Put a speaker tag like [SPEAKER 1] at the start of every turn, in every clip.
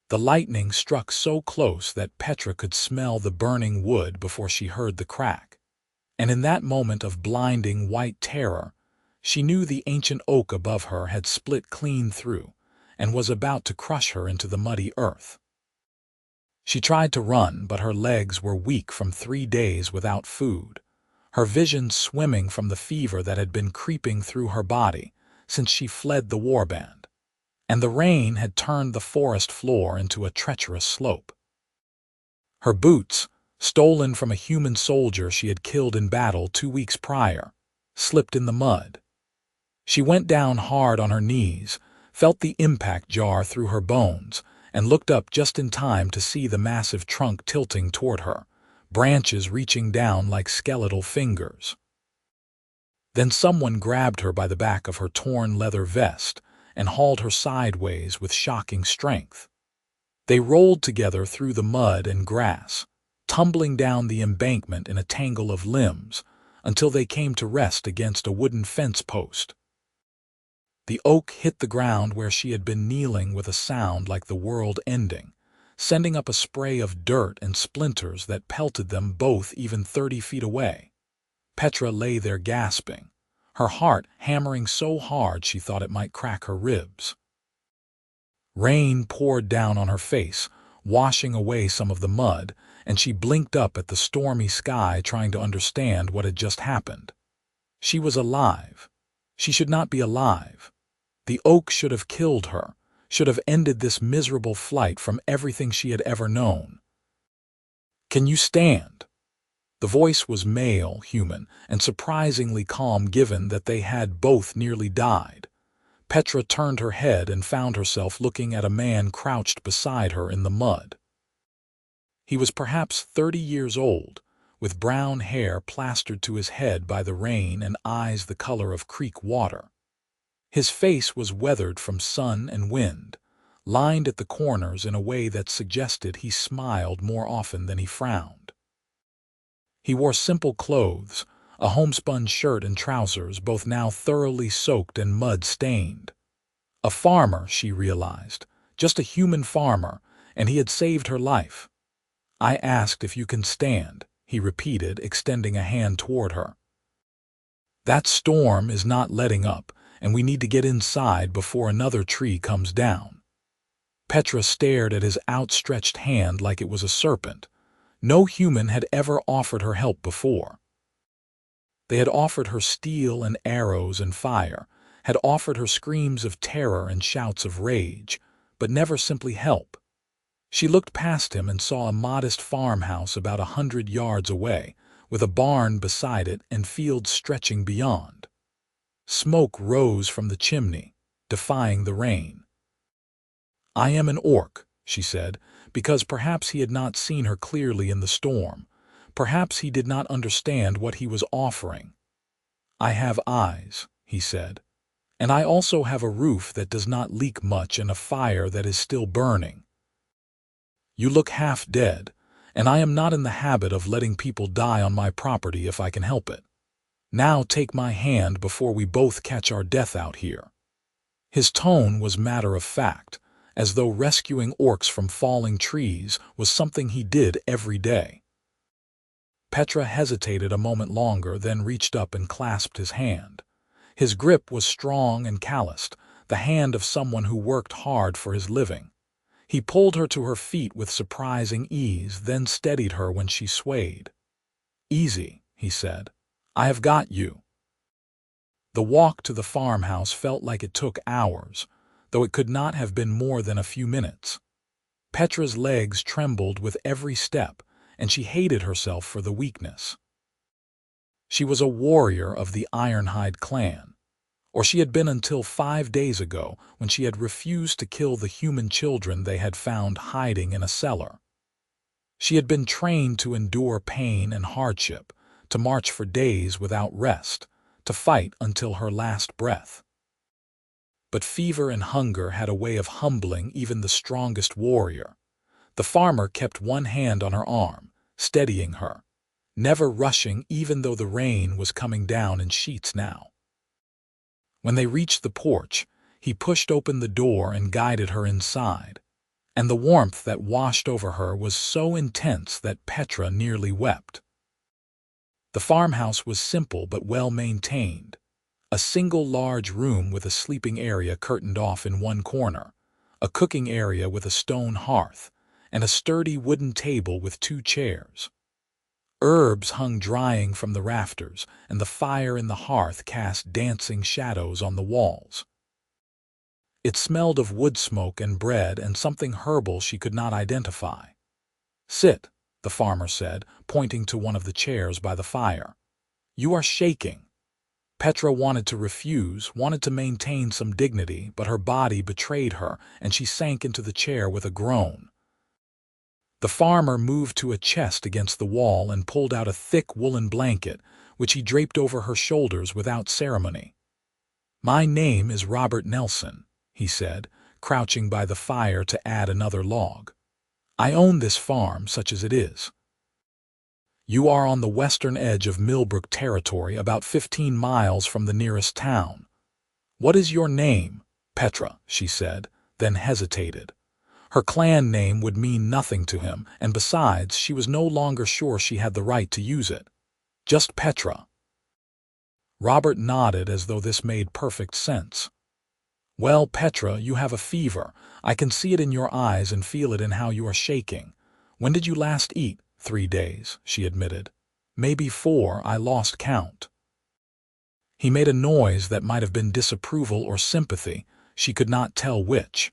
[SPEAKER 1] The lightning struck so close that Petra could smell the burning wood before she heard the crack. And in that moment of blinding white terror, she knew the ancient oak above her had split clean through and was about to crush her into the muddy earth. She tried to run, but her legs were weak from 3 days without food, her vision swimming from the fever that had been creeping through her body since she fled the warband. And the rain had turned the forest floor into a treacherous slope. Her boots, stolen from a human soldier she had killed in battle 2 weeks prior, slipped in the mud. She went down hard on her knees, felt the impact jar through her bones, and looked up just in time to see the massive trunk tilting toward her, branches reaching down like skeletal fingers. Then someone grabbed her by the back of her torn leather vest and hauled her sideways with shocking strength. They rolled together through the mud and grass, tumbling down the embankment in a tangle of limbs until they came to rest against a wooden fence post. The oak hit the ground where she had been kneeling with a sound like the world ending, sending up a spray of dirt and splinters that pelted them both even 30 feet away. Petra lay there gasping, her heart hammering so hard she thought it might crack her ribs. Rain poured down on her face, washing away some of the mud, and she blinked up at the stormy sky trying to understand what had just happened. She was alive. She should not be alive. The oak should have killed her, should have ended this miserable flight from everything she had ever known. "Can you stand?" The voice was male, human, and surprisingly calm given that they had both nearly died. Petra turned her head and found herself looking at a man crouched beside her in the mud. He was perhaps 30 years old, with brown hair plastered to his head by the rain and eyes the color of creek water. His face was weathered from sun and wind, lined at the corners in a way that suggested he smiled more often than he frowned. He wore simple clothes, a homespun shirt and trousers, both now thoroughly soaked and mud-stained. A farmer, she realized, just a human farmer, and he had saved her life. "I asked if you can stand," he repeated, extending a hand toward her. "That storm is not letting up, and we need to get inside before another tree comes down." Petra stared at his outstretched hand like it was a serpent. No human had ever offered her help before. They had offered her steel and arrows and fire, had offered her screams of terror and shouts of rage, but never simply help. She looked past him and saw a modest farmhouse about 100 yards away, with a barn beside it and fields stretching beyond. Smoke rose from the chimney, defying the rain. "I am an orc," she said, because perhaps he had not seen her clearly in the storm. Perhaps he did not understand what he was offering. "I have eyes," he said, "and I also have a roof that does not leak much and a fire that is still burning. You look half dead, and I am not in the habit of letting people die on my property if I can help it. Now take my hand before we both catch our death out here." His tone was matter-of-fact, as though rescuing orcs from falling trees was something he did every day. Petra hesitated a moment longer, then reached up and clasped his hand. His grip was strong and calloused, the hand of someone who worked hard for his living. He pulled her to her feet with surprising ease, then steadied her when she swayed. "Easy," he said. "I have got you." The walk to the farmhouse felt like it took hours, though it could not have been more than a few minutes. Petra's legs trembled with every step, and she hated herself for the weakness. She was a warrior of the Ironhide clan, or she had been until 5 days ago when she had refused to kill the human children they had found hiding in a cellar. She had been trained to endure pain and hardship, to march for days without rest, to fight until her last breath. But fever and hunger had a way of humbling even the strongest warrior. The farmer kept one hand on her arm, steadying her, never rushing even though the rain was coming down in sheets now. When they reached the porch, he pushed open the door and guided her inside. and the warmth that washed over her was so intense that Petra nearly wept. The farmhouse was simple but well maintained. A single large room with a sleeping area curtained off in one corner, a cooking area with a stone hearth, and a sturdy wooden table with 2 chairs. Herbs hung drying from the rafters, and the fire in the hearth cast dancing shadows on the walls. It smelled of wood smoke and bread and something herbal she could not identify. "Sit," the farmer said, pointing to one of the chairs by the fire. "You are shaking." Petra wanted to refuse, wanted to maintain some dignity, but her body betrayed her, and she sank into the chair with a groan. The farmer moved to a chest against the wall and pulled out a thick woolen blanket, which he draped over her shoulders without ceremony. "My name is Robert Nelson," he said, crouching by the fire to add another log. "I own this farm, such as it is. You are on the western edge of Millbrook territory, about 15 miles from the nearest town." "What is your name?" "Petra," she said, then hesitated. Her clan name would mean nothing to him, and besides, she was no longer sure she had the right to use it. "Just Petra." Robert nodded as though this made perfect sense. "Well, Petra, you have a fever. I can see it in your eyes and feel it in how you are shaking. When did you last eat?" 3 days, she admitted. "Maybe 4, I lost count." He made a noise that might have been disapproval or sympathy, she could not tell which.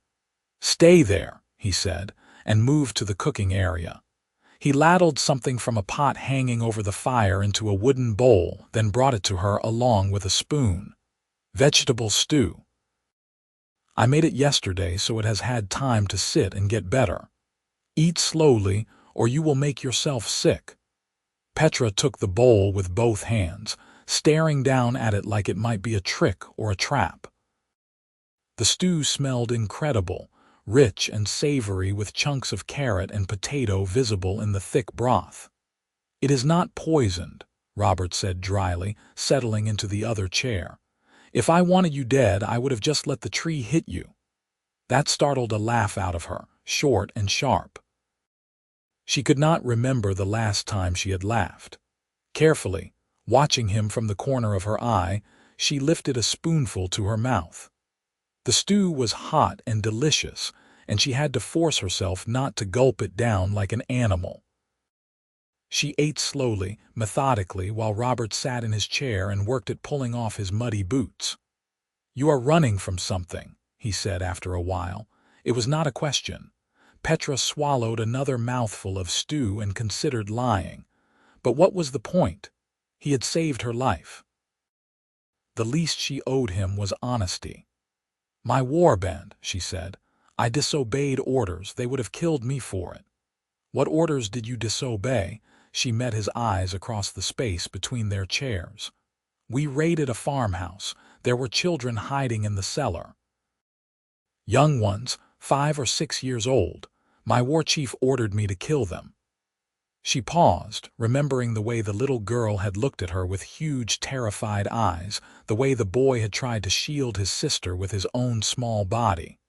[SPEAKER 1] "Stay there," he said, and moved to the cooking area. He ladled something from a pot hanging over the fire into a wooden bowl, then brought it to her along with a spoon. "Vegetable stew. I made it yesterday, so it has had time to sit and get better. Eat slowly, or you will make yourself sick." Petra took the bowl with both hands, staring down at it like it might be a trick or a trap. The stew smelled incredible, rich and savory, with chunks of carrot and potato visible in the thick broth. "It is not poisoned," Robert said dryly, settling into the other chair. "If I wanted you dead, I would have just let the tree hit you." That startled a laugh out of her, short and sharp. She could not remember the last time she had laughed. Carefully, watching him from the corner of her eye, she lifted a spoonful to her mouth. The stew was hot and delicious, and she had to force herself not to gulp it down like an animal. She ate slowly, methodically, while Robert sat in his chair and worked at pulling off his muddy boots. "You are running from something," he said after a while. It was not a question. Petra swallowed another mouthful of stew and considered lying. But what was the point? He had saved her life. The least she owed him was honesty. "My warband," she said. "I disobeyed orders. They would have killed me for it." "What orders did you disobey?" She met his eyes across the space between their chairs. "We raided a farmhouse. There were children hiding in the cellar. Young ones, 5 or 6 years old. My war chief ordered me to kill them." She paused, remembering the way the little girl had looked at her with huge, terrified eyes, the way the boy had tried to shield his sister with his own small body.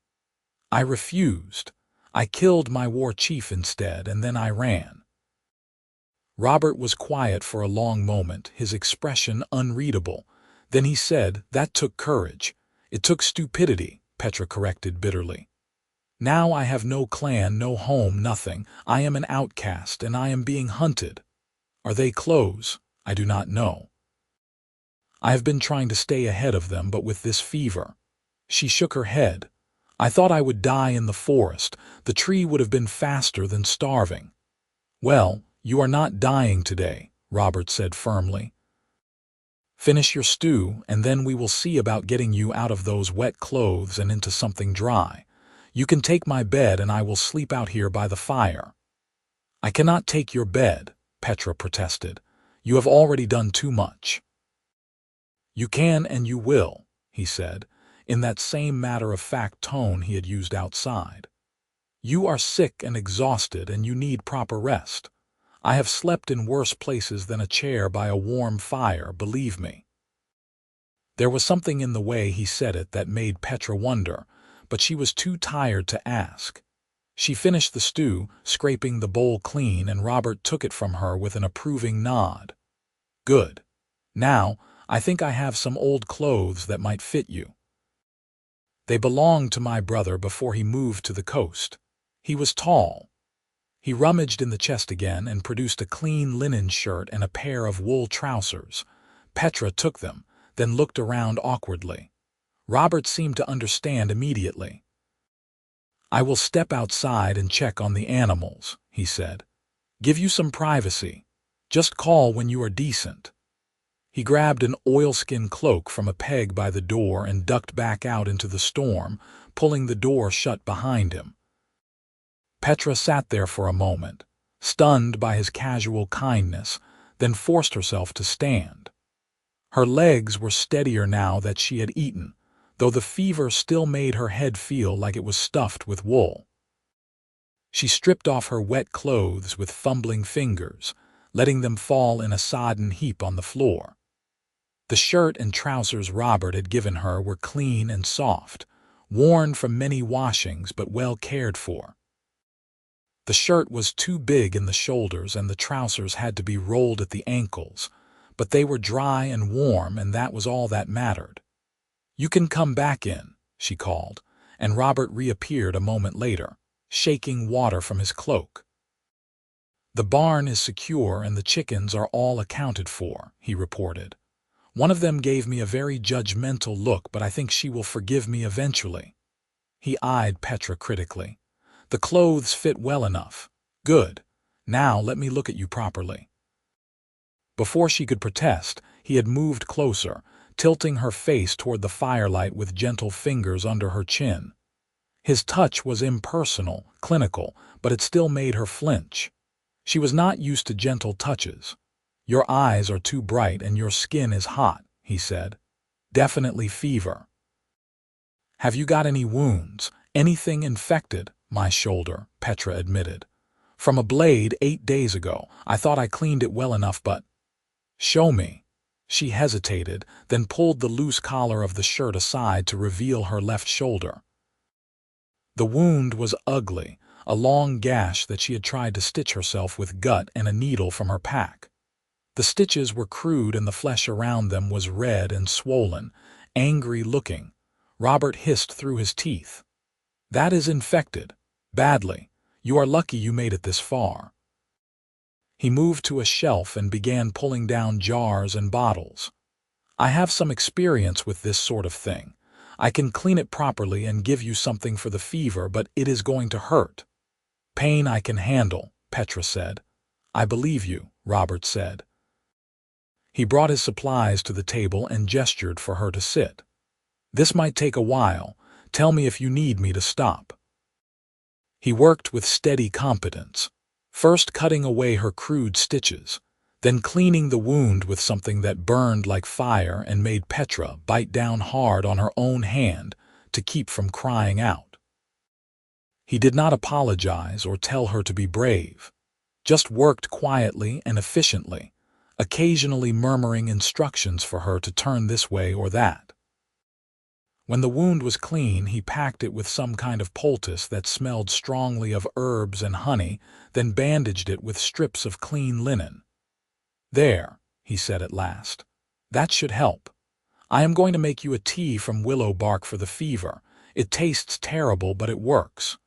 [SPEAKER 1] "I refused. I killed my war chief instead, and then I ran." Robert was quiet for a long moment, his expression unreadable. Then he said, "That took courage." "It took stupidity," Petra corrected bitterly. "Now I have no clan, no home, nothing. I am an outcast, and I am being hunted. Are they close? I do not know. I have been trying to stay ahead of them, but with this fever." She shook her head. "I thought I would die in the forest. The tree would have been faster than starving." "Well, you are not dying today," Robert said firmly. "Finish your stew, and then we will see about getting you out of those wet clothes and into something dry. You can take my bed, and I will sleep out here by the fire." "I cannot take your bed," Petra protested. "You have already done too much." "You can and you will," he said, in that same matter-of-fact tone he had used outside. "You are sick and exhausted, and you need proper rest. I have slept in worse places than a chair by a warm fire, believe me." There was something in the way he said it that made Petra wonder, but she was too tired to ask. She finished the stew, scraping the bowl clean, and Robert took it from her with an approving nod. Good. Now, I think I have some old clothes that might fit you. They belonged to my brother before he moved to the coast. He was tall. He rummaged in the chest again and produced a clean linen shirt and a pair of wool trousers. Petra took them, then looked around awkwardly. Robert seemed to understand immediately. I will step outside and check on the animals, he said. Give you some privacy. Just call when you are decent. He grabbed an oilskin cloak from a peg by the door and ducked back out into the storm, pulling the door shut behind him. Petra sat there for a moment, stunned by his casual kindness, then forced herself to stand. Her legs were steadier now that she had eaten, though the fever still made her head feel like it was stuffed with wool. She stripped off her wet clothes with fumbling fingers, letting them fall in a sodden heap on the floor. The shirt and trousers Robert had given her were clean and soft, worn from many washings but well cared for. The shirt was too big in the shoulders and the trousers had to be rolled at the ankles, but they were dry and warm, and that was all that mattered. You can come back in, she called, and Robert reappeared a moment later, shaking water from his cloak. The barn is secure and the chickens are all accounted for, he reported. One of them gave me a very judgmental look, but I think she will forgive me eventually. He eyed Petra critically. The clothes fit well enough. Good. Now let me look at you properly. Before she could protest, he had moved closer, tilting her face toward the firelight with gentle fingers under her chin. His touch was impersonal, clinical, but it still made her flinch. She was not used to gentle touches. Your eyes are too bright and your skin is hot, he said. Definitely fever. Have you got any wounds? Anything infected? My shoulder, Petra admitted. From a blade 8 days ago. I thought I cleaned it well enough, but... Show me. She hesitated, then pulled the loose collar of the shirt aside to reveal her left shoulder. The wound was ugly, a long gash that she had tried to stitch herself with gut and a needle from her pack. The stitches were crude and the flesh around them was red and swollen, angry-looking. Robert hissed through his teeth. That is infected. Badly. You are lucky you made it this far. He moved to a shelf and began pulling down jars and bottles. I have some experience with this sort of thing. I can clean it properly and give you something for the fever, but it is going to hurt. Pain I can handle, Petra said. I believe you, Robert said. He brought his supplies to the table and gestured for her to sit. This might take a while. Tell me if you need me to stop. He worked with steady competence, first cutting away her crude stitches, then cleaning the wound with something that burned like fire and made Petra bite down hard on her own hand to keep from crying out. He did not apologize or tell her to be brave, just worked quietly and efficiently, occasionally murmuring instructions for her to turn this way or that. When the wound was clean, he packed it with some kind of poultice that smelled strongly of herbs and honey, then bandaged it with strips of clean linen. There, he said at last. That should help. I am going to make you a tea from willow bark for the fever. It tastes terrible, but it works.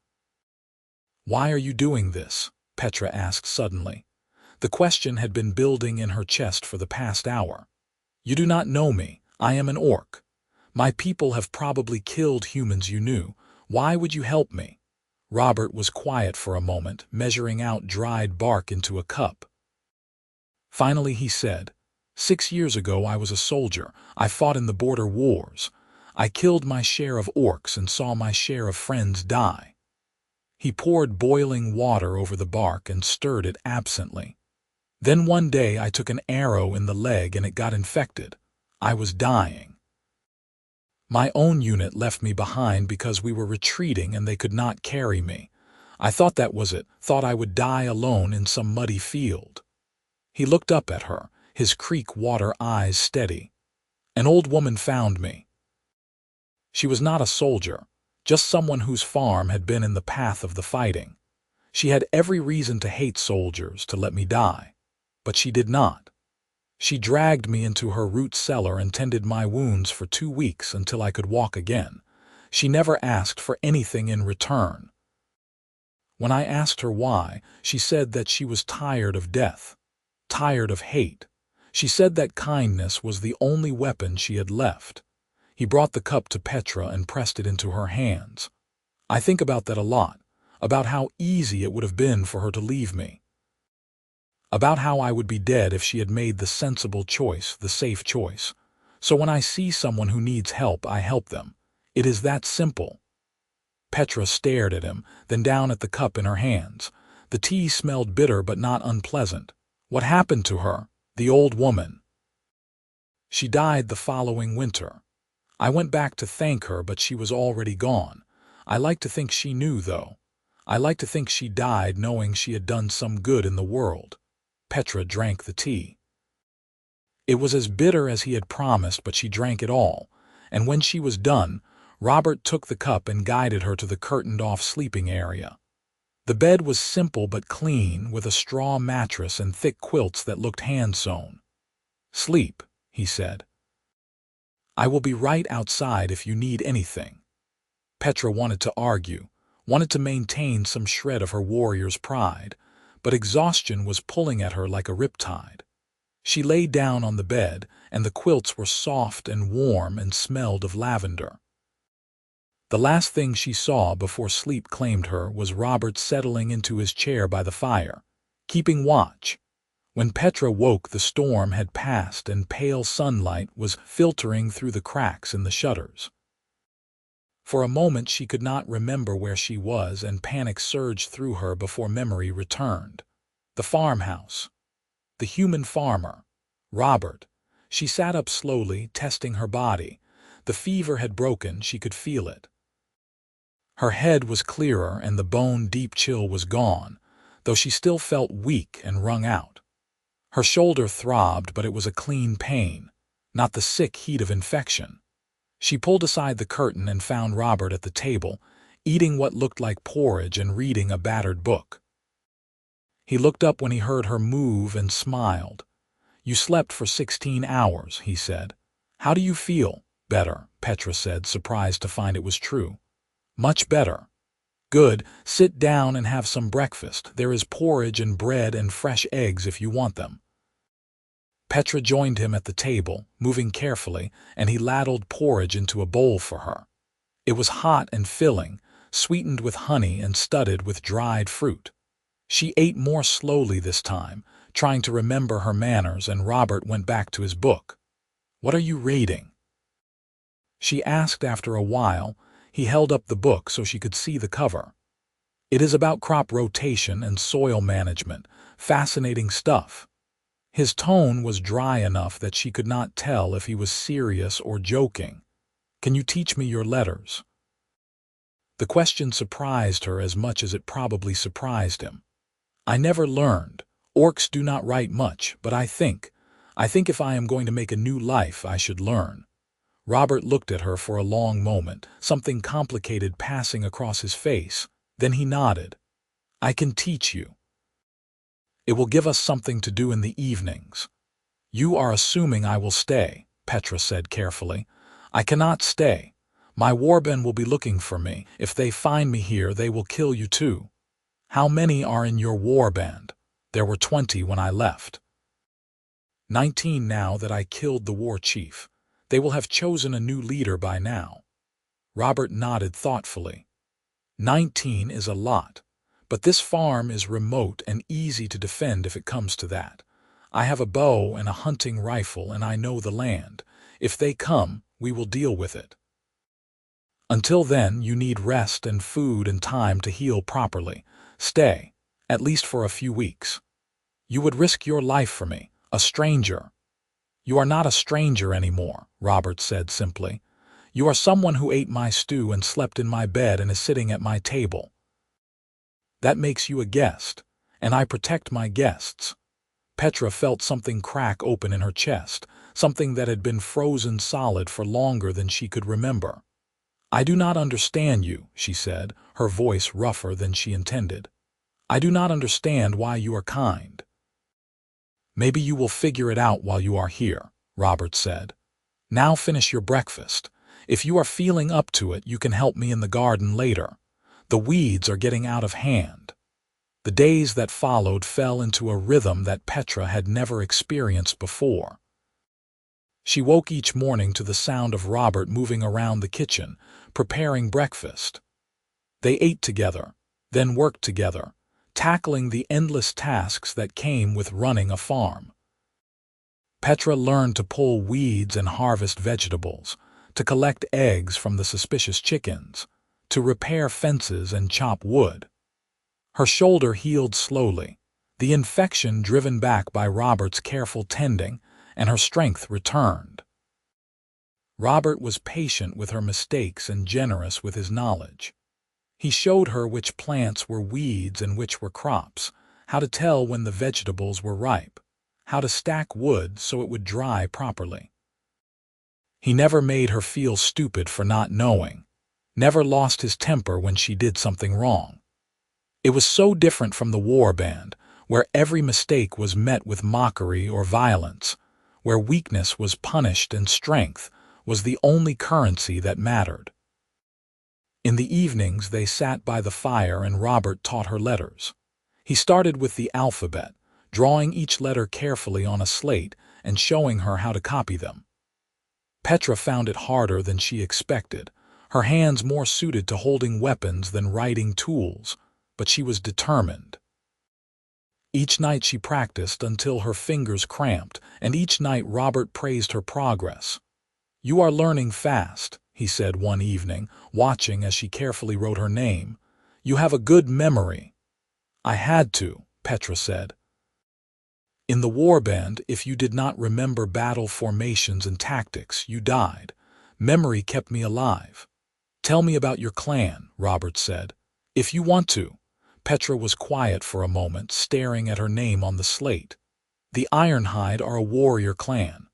[SPEAKER 1] Why are you doing this? Petra asked suddenly. The question had been building in her chest for the past hour. You do not know me. I am an orc. My people have probably killed humans you knew. Why would you help me? Robert was quiet for a moment, measuring out dried bark into a cup. Finally he said, 6 years ago I was a soldier. I fought in the border wars. I killed my share of orcs and saw my share of friends die. He poured boiling water over the bark and stirred it absently. Then one day I took an arrow in the leg and it got infected. I was dying. My own unit left me behind because we were retreating and they could not carry me. I thought that was it, thought I would die alone in some muddy field. He looked up at her, his creek water eyes steady. An old woman found me. She was not a soldier. just someone whose farm had been in the path of the fighting. She had every reason to hate soldiers, to let me die. But she did not. She dragged me into her root cellar and tended my wounds for 2 weeks until I could walk again. She never asked for anything in return. When I asked her why, she said that she was tired of death, tired of hate. She said that kindness was the only weapon she had left. He brought the cup to Petra and pressed it into her hands. I think about that a lot, about how easy it would have been for her to leave me, about how I would be dead if she had made the sensible choice, the safe choice. So when I see someone who needs help, I help them. It is that simple. Petra stared at him, then down at the cup in her hands. The tea smelled bitter but not unpleasant. What happened to her, the old woman? She died the following winter. I went back to thank her, but she was already gone. I like to think she knew, though. I like to think she died knowing she had done some good in the world. Petra drank the tea. It was as bitter as he had promised, but she drank it all, and when she was done, Robert took the cup and guided her to the curtained-off sleeping area. The bed was simple but clean, with a straw mattress and thick quilts that looked hand-sewn. "Sleep," he said. "I will be right outside if you need anything." Petra wanted to argue, wanted to maintain some shred of her warrior's pride, but exhaustion was pulling at her like a riptide. She lay down on the bed, and the quilts were soft and warm and smelled of lavender. The last thing she saw before sleep claimed her was Robert settling into his chair by the fire, keeping watch. When Petra woke, the storm had passed and pale sunlight was filtering through the cracks in the shutters. For a moment she could not remember where she was, and panic surged through her before memory returned. The farmhouse. The human farmer. Robert. She sat up slowly, testing her body. The fever had broken, she could feel it. Her head was clearer and the bone-deep chill was gone, though she still felt weak and wrung out. Her shoulder throbbed, but it was a clean pain, not the sick heat of infection. She pulled aside the curtain and found Robert at the table, eating what looked like porridge and reading a battered book. He looked up when he heard her move and smiled. "You slept for 16 hours, he said. "How do you feel?" "Better," Petra said, surprised to find it was true. "Much better." "Good. Sit down and have some breakfast. There is porridge and bread and fresh eggs if you want them." Petra joined him at the table, moving carefully, and he ladled porridge into a bowl for her. It was hot and filling, sweetened with honey and studded with dried fruit. She ate more slowly this time, trying to remember her manners, and Robert went back to his book. "What are you reading?" she asked after a while. He held up the book so she could see the cover. "It is about crop rotation and soil management. Fascinating stuff." His tone was dry enough that she could not tell if he was serious or joking. "Can you teach me your letters?" The question surprised her as much as it probably surprised him. "I never learned. Orcs do not write much, but I think if I am going to make a new life, I should learn." Robert looked at her for a long moment, something complicated passing across his face. Then he nodded. "I can teach you. It will give us something to do in the evenings." "You are assuming I will stay," Petra said carefully. "I cannot stay. My warband will be looking for me. If they find me here, they will kill you too." "How many are in your warband?" "There were 20 when I left. 19 now that I killed the war chief. They will have chosen a new leader by now." Robert nodded thoughtfully. 19 is a lot, but this farm is remote and easy to defend if it comes to that. I have a bow and a hunting rifle, and I know the land. If they come, we will deal with it. Until then, you need rest and food and time to heal properly. Stay, at least for a few weeks. You would risk your life for me, a stranger." "You are not a stranger anymore," Robert said simply. "You are someone who ate my stew and slept in my bed and is sitting at my table. That makes you a guest, and I protect my guests." Petra felt something crack open in her chest, something that had been frozen solid for longer than she could remember. "I do not understand you," she said, her voice rougher than she intended. "I do not understand why you are kind." "Maybe you will figure it out while you are here," Robert said. "Now finish your breakfast. If you are feeling up to it, you can help me in the garden later. The weeds are getting out of hand." The days that followed fell into a rhythm that Petra had never experienced before. She woke each morning to the sound of Robert moving around the kitchen, preparing breakfast. They ate together, then worked together, tackling the endless tasks that came with running a farm. Petra learned to pull weeds and harvest vegetables, to collect eggs from the suspicious chickens, to repair fences and chop wood. Her shoulder healed slowly, the infection driven back by Robert's careful tending, and her strength returned. Robert was patient with her mistakes and generous with his knowledge. He showed her which plants were weeds and which were crops, how to tell when the vegetables were ripe, how to stack wood so it would dry properly. He never made her feel stupid for not knowing, never lost his temper when she did something wrong. It was so different from the war band, where every mistake was met with mockery or violence, where weakness was punished and strength was the only currency that mattered. In the evenings they sat by the fire and Robert taught her letters. He started with the alphabet, drawing each letter carefully on a slate and showing her how to copy them. Petra found it harder than she expected, her hands more suited to holding weapons than writing tools, but she was determined. Each night she practiced until her fingers cramped, and each night Robert praised her progress. "You are learning fast," he said one evening, watching as she carefully wrote her name. "You have a good memory." "I had to," Petra said. "In the warband, if you did not remember battle formations and tactics, you died. Memory kept me alive." "Tell me about your clan," Robert said. "If you want to." Petra was quiet for a moment, staring at her name on the slate. "The Ironhide are a warrior clan.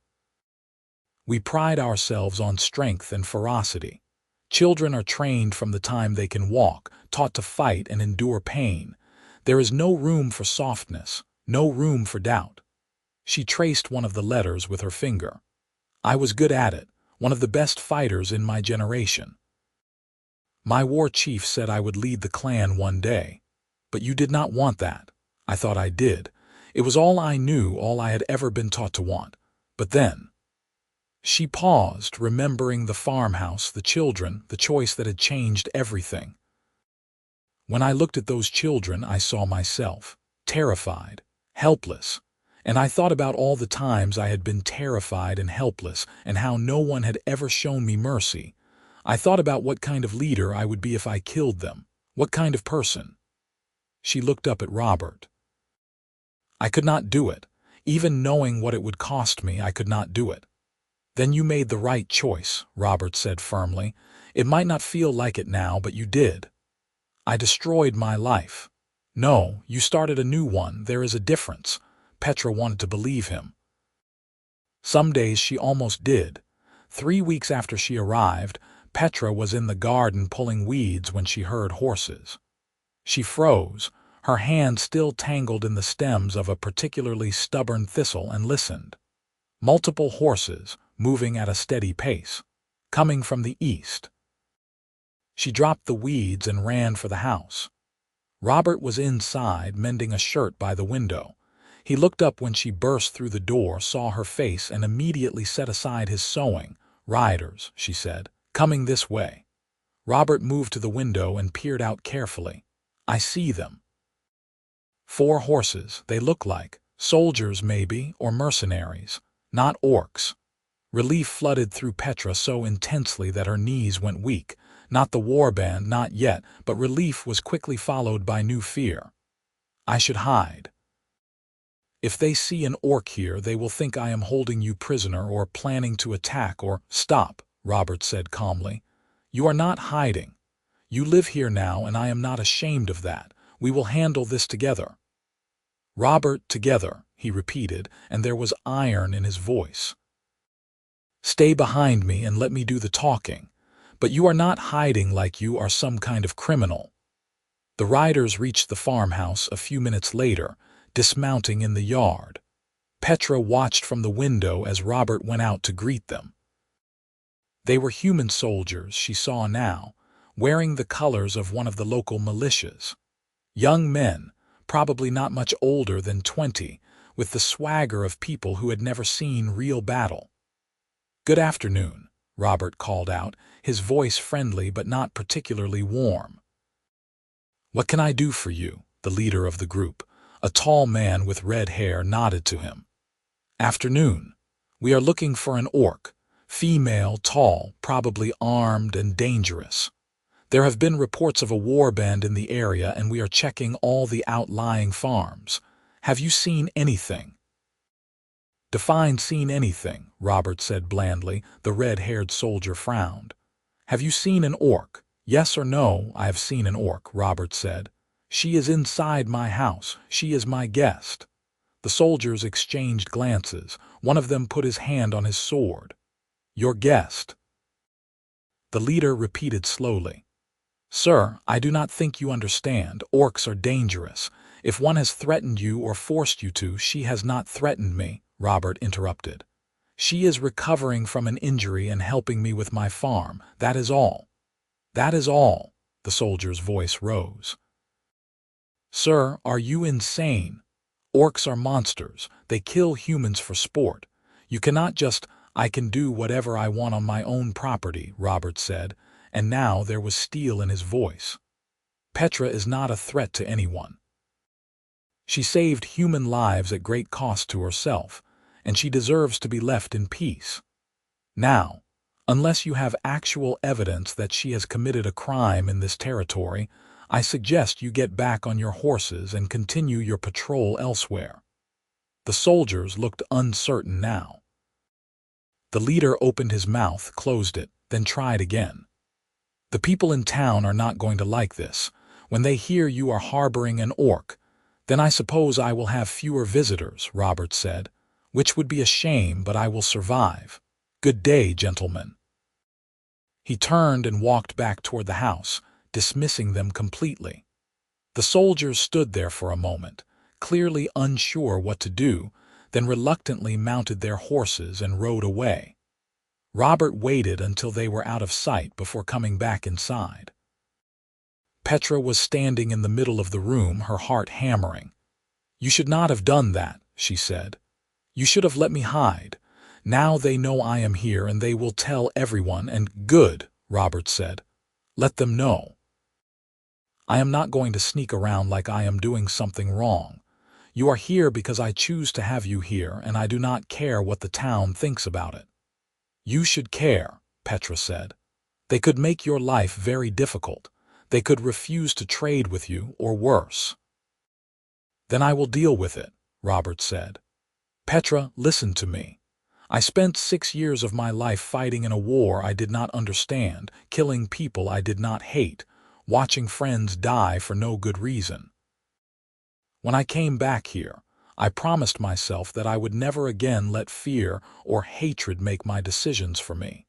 [SPEAKER 1] We pride ourselves on strength and ferocity. Children are trained from the time they can walk, taught to fight and endure pain. There is no room for softness, no room for doubt." She traced one of the letters with her finger. "I was good at it, one of the best fighters in my generation. My war chief said I would lead the clan one day. But you did not want that. I thought I did. It was all I knew, all I had ever been taught to want. But then—" She paused, remembering the farmhouse, the children, the choice that had changed everything. "When I looked at those children, I saw myself, terrified, helpless. And I thought about all the times I had been terrified and helpless and how no one had ever shown me mercy. I thought about what kind of leader I would be if I killed them, what kind of person." She looked up at Robert. "I could not do it. Even knowing what it would cost me, I could not do it." "Then you made the right choice," Robert said firmly. "It might not feel like it now, but you did." "I destroyed my life." "No, you started a new one. There is a difference." Petra wanted to believe him. Some days she almost did. 3 weeks after she arrived, Petra was in the garden pulling weeds when she heard horses. She froze, her hand still tangled in the stems of a particularly stubborn thistle, and listened. Multiple horses, moving at a steady pace, coming from the east. She dropped the weeds and ran for the house. Robert was inside, mending a shirt by the window. He looked up when she burst through the door, saw her face, and immediately set aside his sewing. "Riders," she said, "coming this way." Robert moved to the window and peered out carefully. "I see them. 4 horses, they look like soldiers maybe, or mercenaries, not orcs." Relief flooded through Petra so intensely that her knees went weak. Not the warband, not yet, but relief was quickly followed by new fear. "I should hide. If they see an orc here, they will think I am holding you prisoner or planning to attack or—" "Stop," Robert said calmly. "You are not hiding. You live here now, and I am not ashamed of that. We will handle this together." "Robert, together," he repeated, and there was iron in his voice. "Stay behind me and let me do the talking." But you are not hiding like you are some kind of criminal. The riders reached the farmhouse a few minutes later, dismounting in the yard. Petra watched from the window as Robert went out to greet them. They were human soldiers, she saw now, wearing the colors of one of the local militias. Young men, probably not much older than 20, with the swagger of people who had never seen real battle. "Good afternoon," Robert called out, his voice friendly but not particularly warm. "What can I do for you?" The leader of the group, a tall man with red hair, nodded to him. "Afternoon. We are looking for an orc, female, tall, probably armed and dangerous. There have been reports of a warband in the area and we are checking all the outlying farms. Have you seen anything?" "Define seen anything," Robert said blandly. The red-haired soldier frowned. "Have you seen an orc?" "Yes or no, I have seen an orc," Robert said. "She is inside my house. She is my guest." The soldiers exchanged glances. One of them put his hand on his sword. "Your guest?" The leader repeated slowly. "Sir, I do not think you understand. Orcs are dangerous. If one has threatened you or forced you to—" "She has not threatened me," Robert interrupted. "She is recovering from an injury and helping me with my farm. That is all." "That is all." The soldier's voice rose. "Sir, are you insane? Orcs are monsters. They kill humans for sport. You cannot just—" "I can do whatever I want on my own property," Robert said, and now there was steel in his voice. "Petra is not a threat to anyone. She saved human lives at great cost to herself, and she deserves to be left in peace. Now, unless you have actual evidence that she has committed a crime in this territory, I suggest you get back on your horses and continue your patrol elsewhere." The soldiers looked uncertain now. The leader opened his mouth, closed it, then tried again. "The people in town are not going to like this. When they hear you are harboring an orc, then I suppose I will have fewer visitors," Robert said, "which would be a shame, but I will survive. Good day, gentlemen." He turned and walked back toward the house, dismissing them completely. The soldiers stood there for a moment, clearly unsure what to do, then reluctantly mounted their horses and rode away. Robert waited until they were out of sight before coming back inside. Petra was standing in the middle of the room, her heart hammering. "You should not have done that," she said. "You should have let me hide. Now they know I am here and they will tell everyone, and—" "Good," Robert said. "Let them know. I am not going to sneak around like I am doing something wrong. You are here because I choose to have you here, and I do not care what the town thinks about it." "You should care," Petra said. "They could make your life very difficult. They could refuse to trade with you, or worse." "Then I will deal with it," Robert said. "Petra, listen to me. I spent 6 years of my life fighting in a war I did not understand, killing people I did not hate, watching friends die for no good reason. When I came back here, I promised myself that I would never again let fear or hatred make my decisions for me.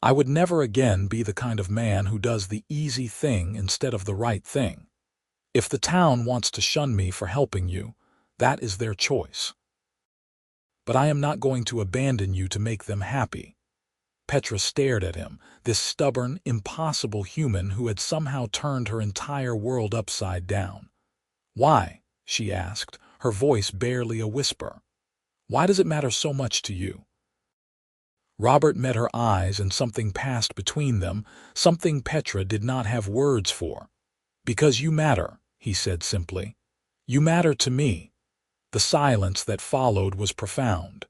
[SPEAKER 1] I would never again be the kind of man who does the easy thing instead of the right thing. If the town wants to shun me for helping you, that is their choice. But I am not going to abandon you to make them happy." Petra stared at him, this stubborn, impossible human who had somehow turned her entire world upside down. "Why?" she asked, her voice barely a whisper. "Why does it matter so much to you?" Robert met her eyes and something passed between them, something Petra did not have words for. "Because you matter," he said simply. "You matter to me." The silence that followed was profound.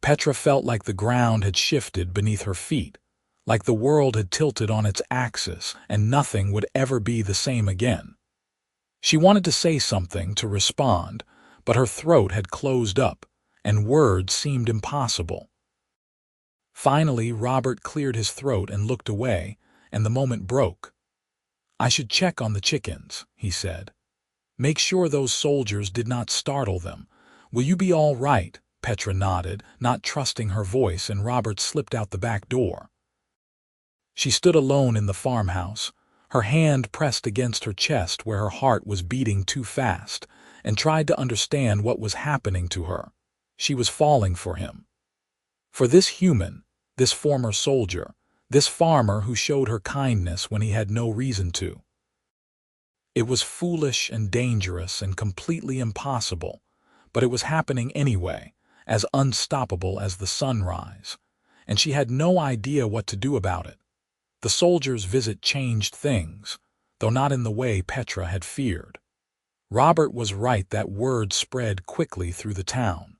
[SPEAKER 1] Petra felt like the ground had shifted beneath her feet, like the world had tilted on its axis and nothing would ever be the same again. She wanted to say something, to respond, but her throat had closed up, and words seemed impossible. Finally, Robert cleared his throat and looked away, and the moment broke. "I should check on the chickens," he said. "Make sure those soldiers did not startle them. Will you be all right?" Petra nodded, not trusting her voice, and Robert slipped out the back door. She stood alone in the farmhouse, her hand pressed against her chest where her heart was beating too fast, and tried to understand what was happening to her. She was falling for him. For this human, this former soldier, this farmer who showed her kindness when he had no reason to. It was foolish and dangerous and completely impossible, but it was happening anyway, as unstoppable as the sunrise, and she had no idea what to do about it. The soldier's visit changed things, though not in the way Petra had feared. Robert was right that word spread quickly through the town.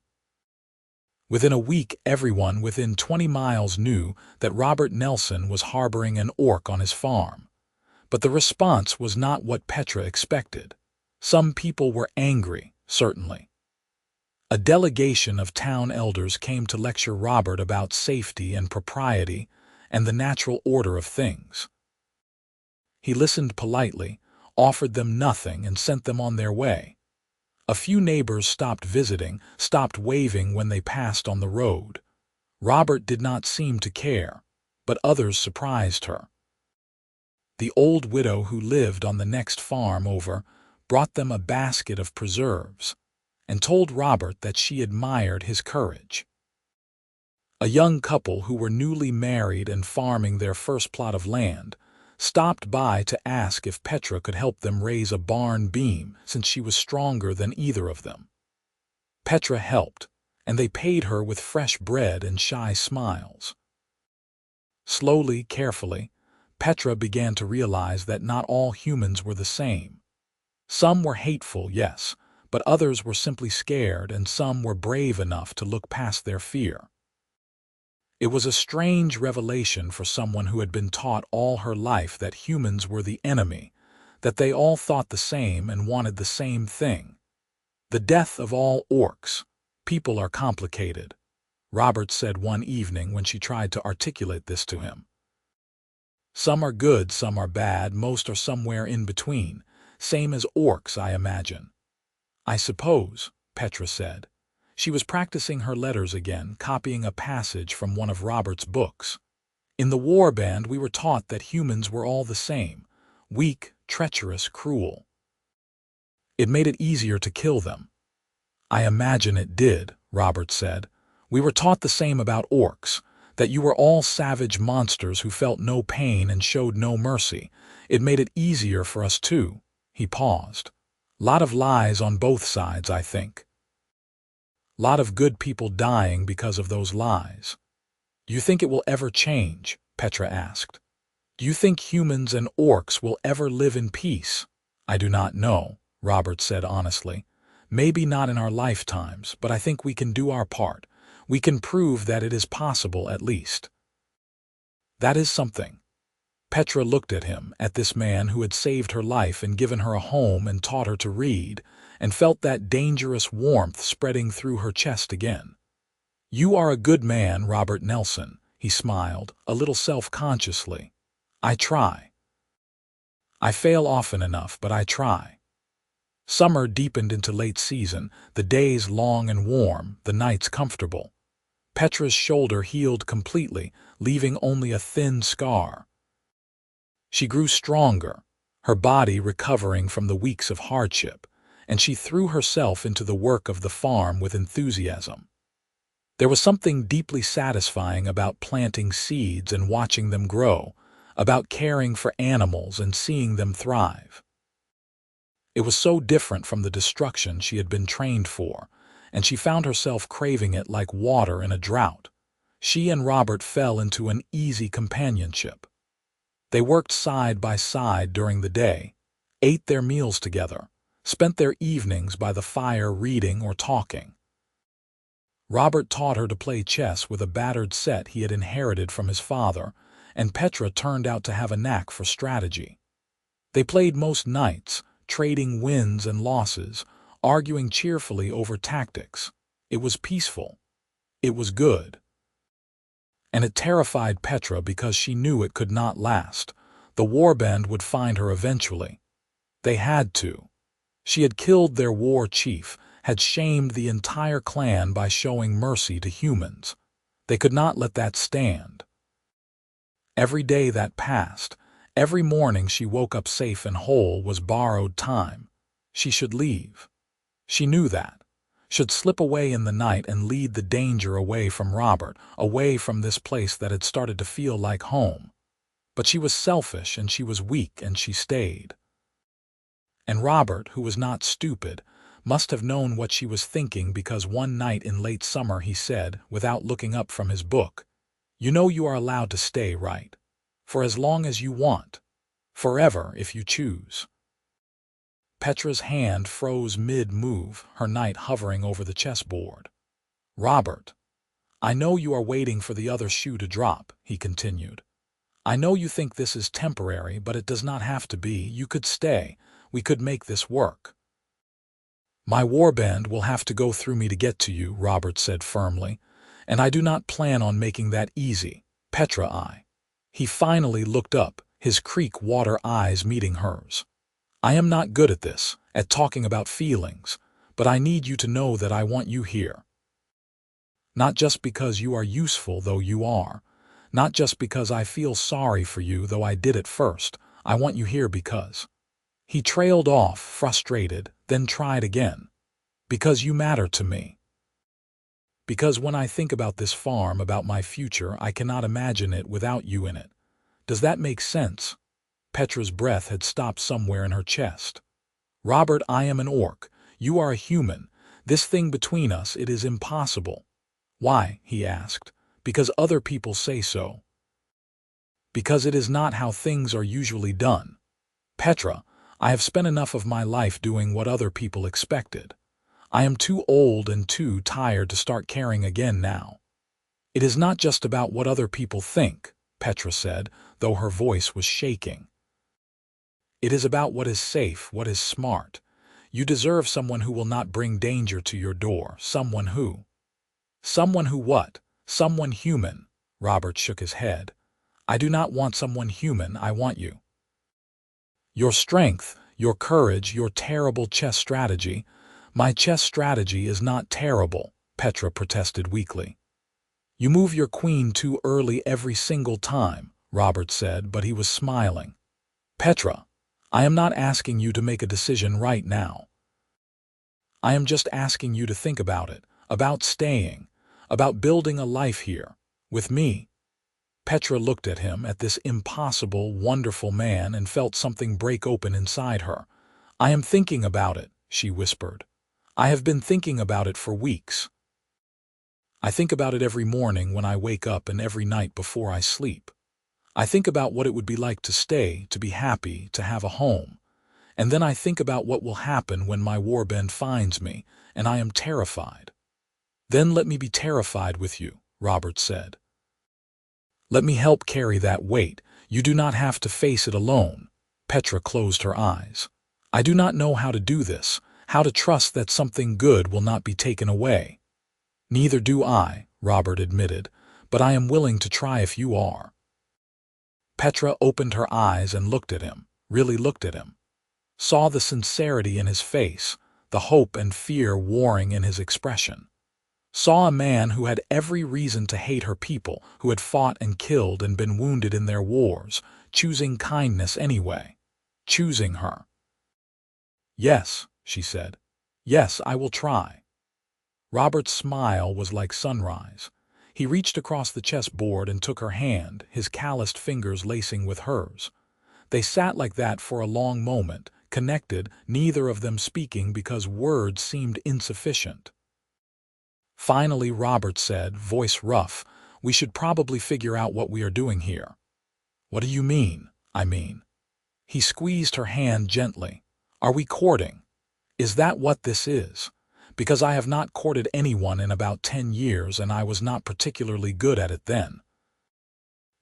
[SPEAKER 1] Within a week, everyone within 20 miles knew that Robert Nelson was harboring an orc on his farm. But the response was not what Petra expected. Some people were angry, certainly. A delegation of town elders came to lecture Robert about safety and propriety and the natural order of things. He listened politely, offered them nothing, and sent them on their way. A few neighbors stopped visiting, stopped waving when they passed on the road. Robert did not seem to care, but others surprised her. The old widow who lived on the next farm over brought them a basket of preserves and told Robert that she admired his courage. A young couple who were newly married and farming their first plot of land stopped by to ask if Petra could help them raise a barn beam since she was stronger than either of them. Petra helped, and they paid her with fresh bread and shy smiles. Slowly, carefully, Petra began to realize that not all humans were the same. Some were hateful, yes, but others were simply scared, and some were brave enough to look past their fear. It was a strange revelation for someone who had been taught all her life that humans were the enemy, that they all thought the same and wanted the same thing. The death of all orcs. People are complicated, Robert said one evening when she tried to articulate this to him. Some are good, some are bad, most are somewhere in between, same as orcs, I imagine. I suppose, Petra said. She was practicing her letters again, copying a passage from one of Robert's books. In the war band, we were taught that humans were all the same, weak, treacherous, cruel. It made it easier to kill them. I imagine it did, Robert said. We were taught the same about orcs, that you were all savage monsters who felt no pain and showed no mercy. It made it easier for us too. He paused. Lot of lies on both sides, I think. Lot of good people dying because of those lies. Do you think it will ever change? Petra asked. Do you think humans and orcs will ever live in peace? I do not know, Robert said honestly. Maybe not in our lifetimes, but I think we can do our part. We can prove that it is possible at least. That is something. Petra looked at him, at this man who had saved her life and given her a home and taught her to read, and felt that dangerous warmth spreading through her chest again. You are a good man, Robert Nelson, he smiled, a little self-consciously. I try. I fail often enough, but I try. Summer deepened into late season, the days long and warm, the nights comfortable. Petra's shoulder healed completely, leaving only a thin scar. She grew stronger, her body recovering from the weeks of hardship, and she threw herself into the work of the farm with enthusiasm. There was something deeply satisfying about planting seeds and watching them grow, about caring for animals and seeing them thrive. It was so different from the destruction she had been trained for, and she found herself craving it like water in a drought. She and Robert fell into an easy companionship. They worked side by side during the day, ate their meals together, spent their evenings by the fire reading or talking. Robert taught her to play chess with a battered set he had inherited from his father, and Petra turned out to have a knack for strategy. They played most nights, trading wins and losses, arguing cheerfully over tactics. It was peaceful. It was good. And it terrified Petra because she knew it could not last. The warband would find her eventually. They had to. She had killed their war chief, had shamed the entire clan by showing mercy to humans. They could not let that stand. Every day that passed, every morning she woke up safe and whole was borrowed time. She should leave. She knew that. Should slip away in the night and lead the danger away from Robert, away from this place that had started to feel like home. But she was selfish and she was weak and she stayed. And Robert, who was not stupid, must have known what she was thinking because one night in late summer he said, without looking up from his book, "You know you are allowed to stay, right? For as long as you want. Forever if you choose." Petra's hand froze mid-move, her knight hovering over the chessboard. "Robert, I know you are waiting for the other shoe to drop," he continued. "I know you think this is temporary, but it does not have to be. You could stay. We could make this work." "My warband will have to go through me to get to you," Robert said firmly, "and I do not plan on making that easy. Petra, He finally looked up, his creek water eyes meeting hers. "I am not good at this, at talking about feelings, but I need you to know that I want you here. Not just because you are useful, though you are. Not just because I feel sorry for you, though I did at first. I want you here because—" He trailed off, frustrated, then tried again. "Because you matter to me. Because when I think about this farm, about my future, I cannot imagine it without you in it. Does that make sense?" Petra's breath had stopped somewhere in her chest. "Robert, I am an orc. You are a human. This thing between us, it is impossible." "Why?" he asked. "Because other people say so. Because it is not how things are usually done. Petra, I have spent enough of my life doing what other people expected. I am too old and too tired to start caring again now." "It is not just about what other people think," Petra said, though her voice was shaking. "It is about what is safe, what is smart. You deserve someone who will not bring danger to your door, someone who—" "Someone who what? Someone human." Robert shook his head. "I do not want someone human, I want you. Your strength, your courage, your terrible chess strategy." "My chess strategy is not terrible," Petra protested weakly. "You move your queen too early every single time," Robert said, but he was smiling. "Petra, I am not asking you to make a decision right now. I am just asking you to think about it, about staying, about building a life here, with me." Petra looked at him, at this impossible, wonderful man, and felt something break open inside her. "I am thinking about it," she whispered. "I have been thinking about it for weeks. I think about it every morning when I wake up and every night before I sleep. I think about what it would be like to stay, to be happy, to have a home. And then I think about what will happen when my warband finds me, and I am terrified." "Then let me be terrified with you," Robert said. "Let me help carry that weight. You do not have to face it alone." Petra closed her eyes. "I do not know how to do this, how to trust that something good will not be taken away." "Neither do I," Robert admitted, "but I am willing to try if you are." Petra opened her eyes and looked at him, really looked at him. Saw the sincerity in his face, the hope and fear warring in his expression. Saw a man who had every reason to hate her people, who had fought and killed and been wounded in their wars, choosing kindness anyway. Choosing her. "Yes," she said. "Yes, I will try." Robert's smile was like sunrise. He reached across the chessboard and took her hand, his calloused fingers lacing with hers. They sat like that for a long moment, connected, neither of them speaking because words seemed insufficient. Finally Robert said, voice rough, "We should probably figure out what we are doing here." "What do you mean, I mean?" He squeezed her hand gently. "Are we courting? Is that what this is? Because I have not courted anyone in about 10 years and I was not particularly good at it then."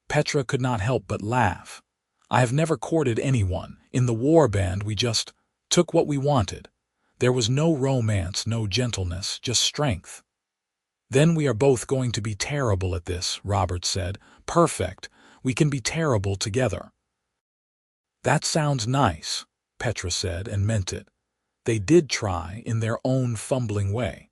[SPEAKER 1] Petra could not help but laugh. "I have never courted anyone. In the warband we just took what we wanted. There was no romance, no gentleness, just strength." "Then we are both going to be terrible at this," Robert said. "Perfect. We can be terrible together." "That sounds nice," Petra said, and meant it. They did try, in their own fumbling way.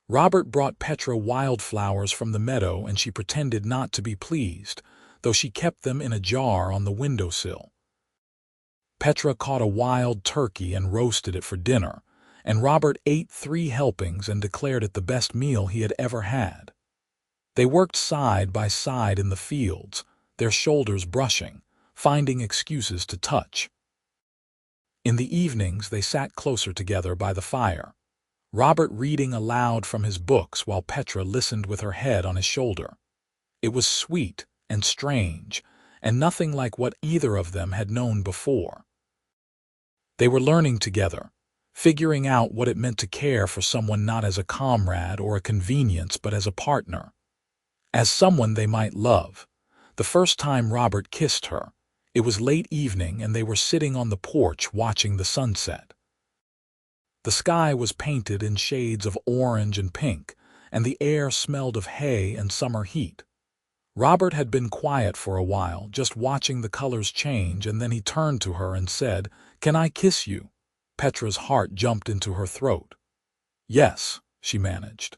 [SPEAKER 1] Robert brought Petra wildflowers from the meadow and she pretended not to be pleased. though she kept them in a jar on the windowsill. Petra caught a wild turkey and roasted it for dinner, and Robert ate 3 helpings and declared it the best meal he had ever had. They worked side by side in the fields, their shoulders brushing, finding excuses to touch. In the evenings they sat closer together by the fire, Robert reading aloud from his books while Petra listened with her head on his shoulder. It was sweet and strange, and nothing like what either of them had known before. They were learning together, figuring out what it meant to care for someone not as a comrade or a convenience but as a partner, as someone they might love. The first time Robert kissed her, it was late evening and they were sitting on the porch watching the sunset. The sky was painted in shades of orange and pink, and the air smelled of hay and summer heat. Robert had been quiet for a while, just watching the colors change, and then he turned to her and said, "Can I kiss you?" Petra's heart jumped into her throat. "Yes," she managed.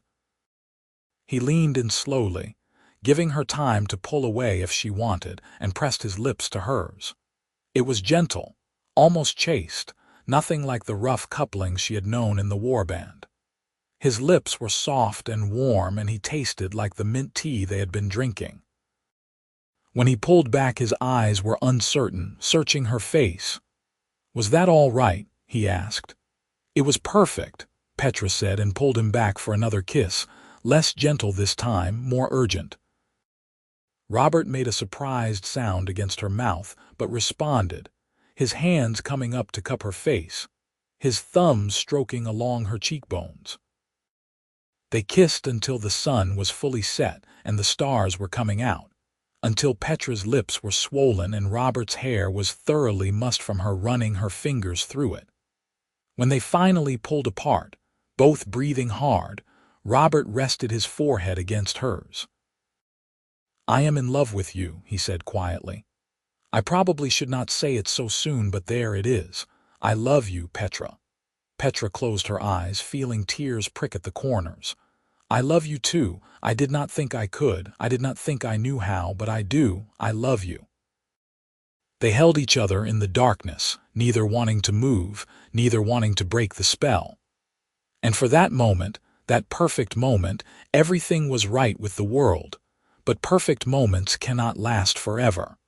[SPEAKER 1] He leaned in slowly, giving her time to pull away if she wanted, and pressed his lips to hers. It was gentle, almost chaste, nothing like the rough couplings she had known in the warband. His lips were soft and warm, and he tasted like the mint tea they had been drinking. When he pulled back, his eyes were uncertain, searching her face. "Was that all right?" he asked. "It was perfect," Petra said, and pulled him back for another kiss, less gentle this time, more urgent. Robert made a surprised sound against her mouth, but responded, his hands coming up to cup her face, his thumbs stroking along her cheekbones. They kissed until the sun was fully set and the stars were coming out, until Petra's lips were swollen and Robert's hair was thoroughly mussed from her running her fingers through it. When they finally pulled apart, both breathing hard, Robert rested his forehead against hers. "I am in love with you," he said quietly. "I probably should not say it so soon, but there it is. I love you, Petra." Petra closed her eyes, feeling tears prick at the corners. "I love you too. I did not think I could. I did not think I knew how, but I do. I love you." They held each other in the darkness, neither wanting to move, neither wanting to break the spell. And for that moment, that perfect moment, everything was right with the world. But perfect moments cannot last forever.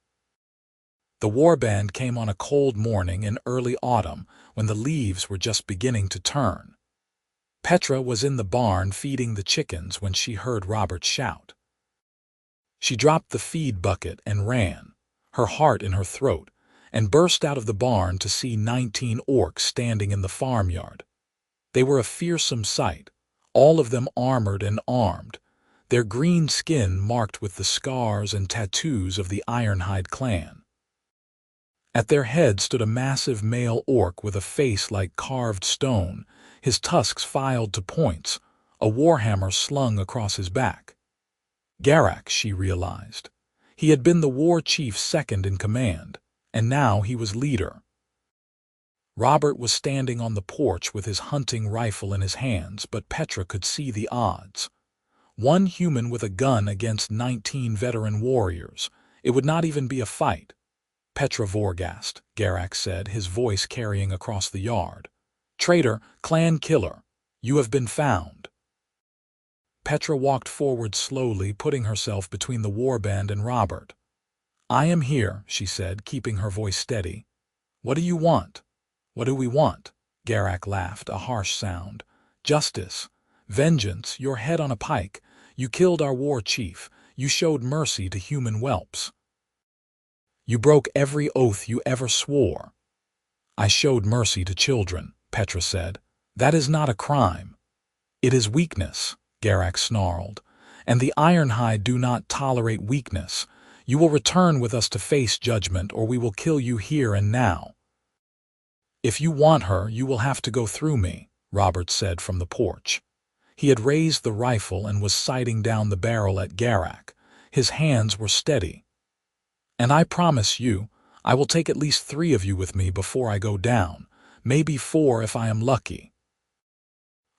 [SPEAKER 1] The warband came on a cold morning in early autumn when the leaves were just beginning to turn. Petra was in the barn feeding the chickens when she heard Robert shout. She dropped the feed bucket and ran, her heart in her throat, and burst out of the barn to see 19 orcs standing in the farmyard. They were a fearsome sight, all of them armored and armed, their green skin marked with the scars and tattoos of the Ironhide clan. At their head stood a massive male orc with a face like carved stone, his tusks filed to points, a warhammer slung across his back. Garak, she realized. He had been the war chief's second in command, and now he was leader. Robert was standing on the porch with his hunting rifle in his hands, but Petra could see the odds. One human with a gun against 19 veteran warriors. It would not even be a fight. "Petra Vorgast," Garak said, his voice carrying across the yard. "Traitor, clan killer, you have been found." Petra walked forward slowly, putting herself between the warband and Robert. "I am here," she said, keeping her voice steady. "What do you want?" "What do we want?" Garak laughed, a harsh sound. "Justice. Vengeance, your head on a pike. You killed our war chief. You showed mercy to human whelps. You broke every oath you ever swore." "I showed mercy to children," Petra said. "That is not a crime." "It is weakness," Garak snarled. "And the Ironhide do not tolerate weakness. You will return with us to face judgment, or we will kill you here and now." "If you want her, you will have to go through me," Robert said from the porch. He had raised the rifle and was sighting down the barrel at Garak. His hands were steady. "And I promise you, I will take at least 3 of you with me before I go down, maybe 4 if I am lucky."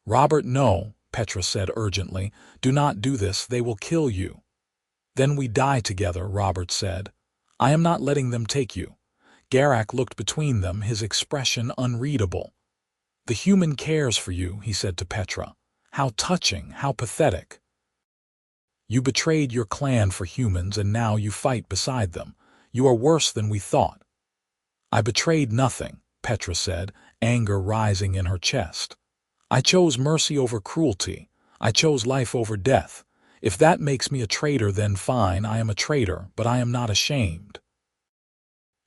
[SPEAKER 1] "Robert, no," Petra said urgently. "Do not do this, they will kill you." Then we die together, Robert said. I am not letting them take you. Garak looked between them, his expression unreadable. The human cares for you, he said to Petra. How touching, how pathetic. You betrayed your clan for humans and now you fight beside them. You are worse than we thought. I betrayed nothing, Petra said, anger rising in her chest. I chose mercy over cruelty. I chose life over death. If that makes me a traitor, then fine, I am a traitor, but I am not ashamed.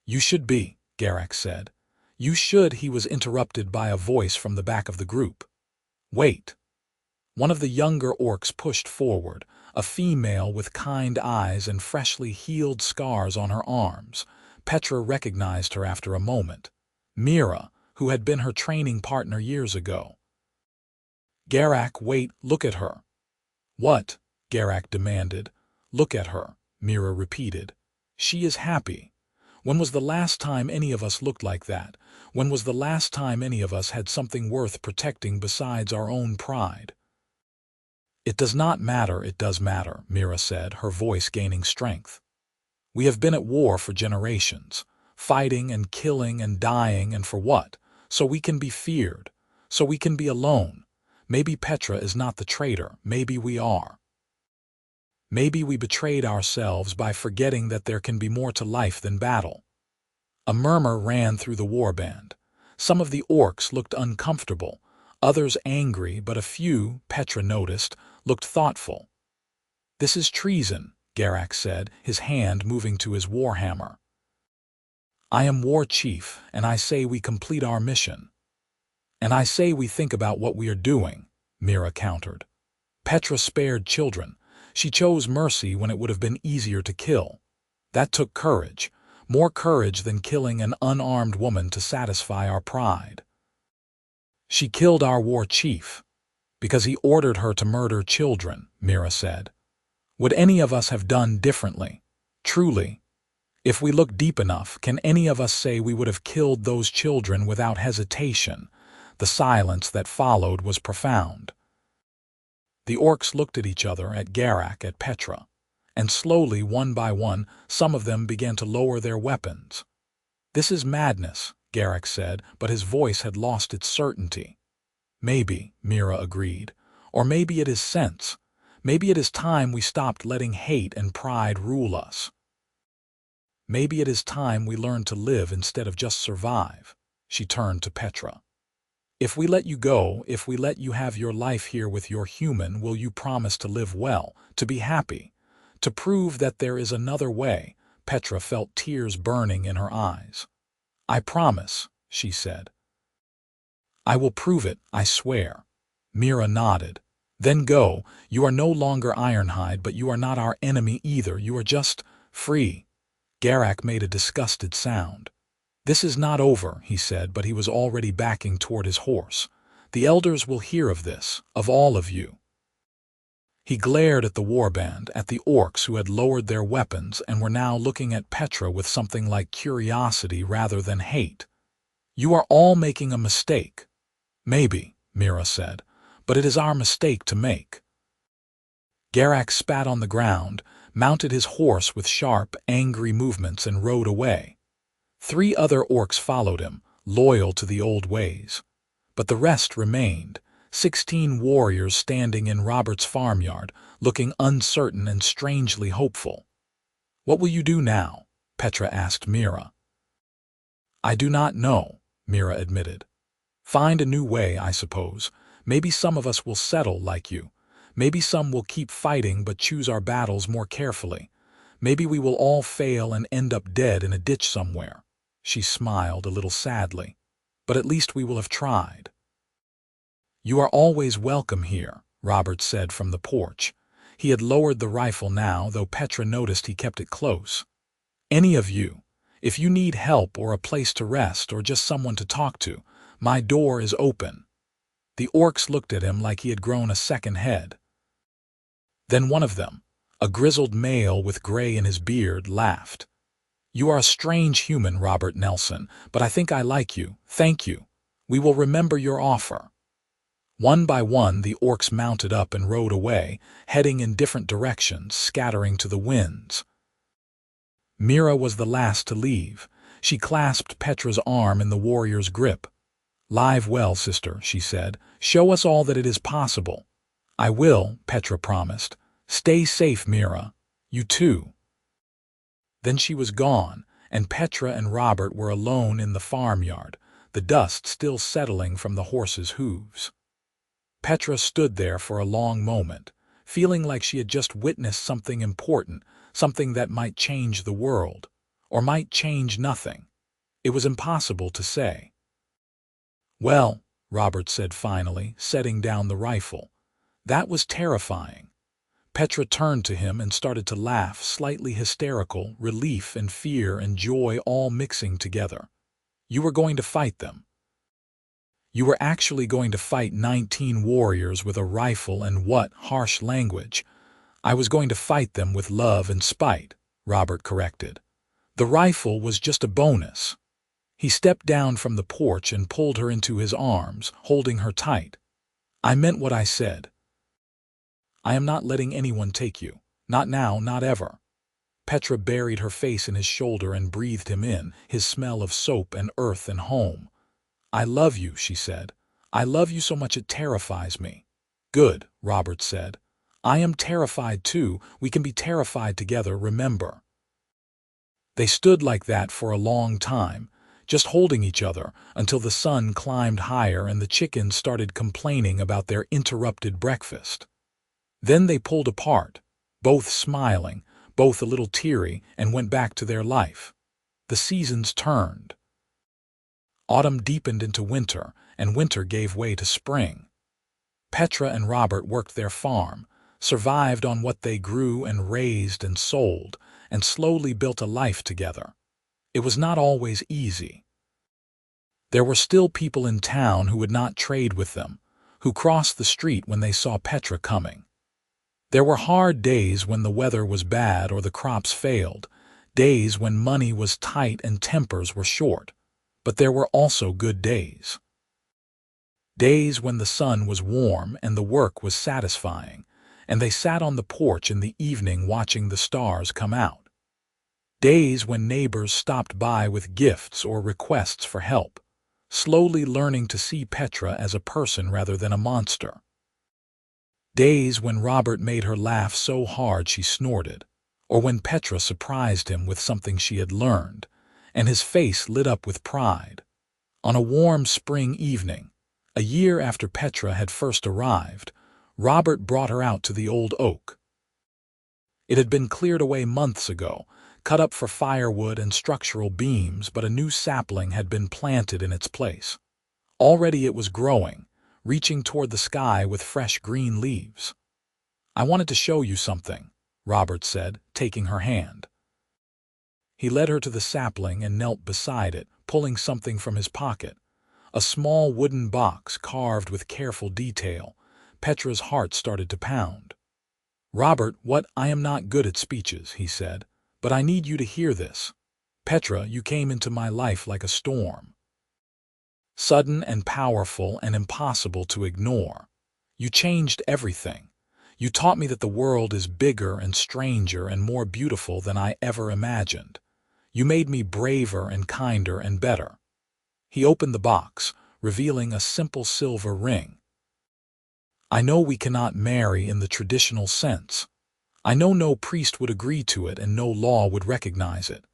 [SPEAKER 1] You should be, Garak said. You should. He was interrupted by a voice from the back of the group. Wait. One of the younger orcs pushed forward, a female with kind eyes and freshly healed scars on her arms. Petra recognized her after a moment. Mira, who had been her training partner years ago. Garak, wait, look at her. What? Garak demanded. Look at her, Mira repeated. She is happy. When was the last time any of us looked like that? When was the last time any of us had something worth protecting besides our own pride? It does not matter, it does matter, Mira said, her voice gaining strength. We have been at war for generations, fighting and killing and dying, and for what? So we can be feared, so we can be alone. Maybe Petra is not the traitor, maybe we are. Maybe we betrayed ourselves by forgetting that there can be more to life than battle. A murmur ran through the warband. Some of the orcs looked uncomfortable, others angry, but a few, Petra noticed, looked thoughtful. This is treason, Garak said, his hand moving to his warhammer. I am war chief, and I say we complete our mission. And I say we think about what we are doing, Mira countered. Petra spared children. She chose mercy when it would have been easier to kill. That took courage, more courage than killing an unarmed woman to satisfy our pride. She killed our war chief because he ordered her to murder children, Mira said. Would any of us have done differently? Truly, if we look deep enough, can any of us say we would have killed those children without hesitation? The silence that followed was profound. The orcs looked at each other, at Garak, at Petra, and slowly, one by one, some of them began to lower their weapons. This is madness, Garak said, but his voice had lost its certainty. Maybe, Mira agreed, or maybe it is sense. Maybe it is time we stopped letting hate and pride rule us. Maybe it is time we learned to live instead of just survive. She turned to Petra. If we let you go, if we let you have your life here with your human, will you promise to live well, to be happy, to prove that there is another way? Petra felt tears burning in her eyes. I promise, she said. I will prove it, I swear. Mira nodded. Then go. You are no longer Ironhide, but you are not our enemy either. You are just free. Garak made a disgusted sound. This is not over, he said, but he was already backing toward his horse. The elders will hear of this, of all of you. He glared at the warband, at the orcs who had lowered their weapons and were now looking at Petra with something like curiosity rather than hate. You are all making a mistake. Maybe, Mira said, but it is our mistake to make. Garak spat on the ground, mounted his horse with sharp, angry movements and rode away. 3 other orcs followed him, loyal to the old ways. But the rest remained, 16 warriors standing in Robert's farmyard, looking uncertain and strangely hopeful. What will you do now? Petra asked Mira. I do not know, Mira admitted. Find a new way, I suppose. Maybe some of us will settle like you. Maybe some will keep fighting but choose our battles more carefully. Maybe we will all fail and end up dead in a ditch somewhere. She smiled a little sadly. But at least we will have tried. You are always welcome here, Robert said from the porch. He had lowered the rifle now, though Petra noticed he kept it close. Any of you, if you need help or a place to rest or just someone to talk to, my door is open. The orcs looked at him like he had grown a second head. Then one of them, a grizzled male with gray in his beard, laughed. You are a strange human, Robert Nelson, but I think I like you. Thank you. We will remember your offer. One by one, the orcs mounted up and rode away, heading in different directions, scattering to the winds. Mira was the last to leave. She clasped Petra's arm in the warrior's grip. "Live well, sister," she said. "Show us all that it is possible." "I will," Petra promised. "Stay safe, Mira. You too." Then she was gone, and Petra and Robert were alone in the farmyard, the dust still settling from the horses' hooves. Petra stood there for a long moment, feeling like she had just witnessed something important, something that might change the world, or might change nothing. It was impossible to say. "Well," Robert said finally, setting down the rifle, "that was terrifying." Petra turned to him and started to laugh, slightly hysterical, relief and fear and joy all mixing together. "You were going to fight them. You were actually going to fight 19 warriors with a rifle and what harsh language." "I was going to fight them with love and spite," Robert corrected. "The rifle was just a bonus." He stepped down from the porch and pulled her into his arms, holding her tight. "I meant what I said. I am not letting anyone take you. Not now, not ever." Petra buried her face in his shoulder and breathed him in, his smell of soap and earth and home. "I love you," she said. "I love you so much it terrifies me." "Good," Robert said. "I am terrified too. We can be terrified together, remember." They stood like that for a long time, just holding each other, until the sun climbed higher and the chickens started complaining about their interrupted breakfast. Then they pulled apart, both smiling, both a little teary, and went back to their life. The seasons turned. Autumn deepened into winter, and winter gave way to spring. Petra and Robert worked their farm, survived on what they grew and raised and sold, and slowly built a life together. It was not always easy. There were still people in town who would not trade with them, who crossed the street when they saw Petra coming. There were hard days when the weather was bad or the crops failed, days when money was tight and tempers were short. But there were also good days. Days when the sun was warm and the work was satisfying, and they sat on the porch in the evening watching the stars come out. Days when neighbors stopped by with gifts or requests for help, slowly learning to see Petra as a person rather than a monster. Days when Robert made her laugh so hard she snorted, or when Petra surprised him with something she had learned, and his face lit up with pride. On a warm spring evening, a year after Petra had first arrived, Robert brought her out to the old oak. It had been cleared away months ago, cut up for firewood and structural beams, but a new sapling had been planted in its place. Already it was growing, reaching toward the sky with fresh green leaves. "I wanted to show you something," Robert said, taking her hand. He led her to the sapling and knelt beside it, pulling something from his pocket. A small wooden box carved with careful detail. Petra's heart started to pound. "Robert, I am not good at speeches," he said, "but I need you to hear this. Petra, you came into my life like a storm. Sudden and powerful and impossible to ignore. You changed everything. You taught me that the world is bigger and stranger and more beautiful than I ever imagined. You made me braver and kinder and better." He opened the box, revealing a simple silver ring. "I know we cannot marry in the traditional sense. I know no priest would agree to it and no law would recognize it.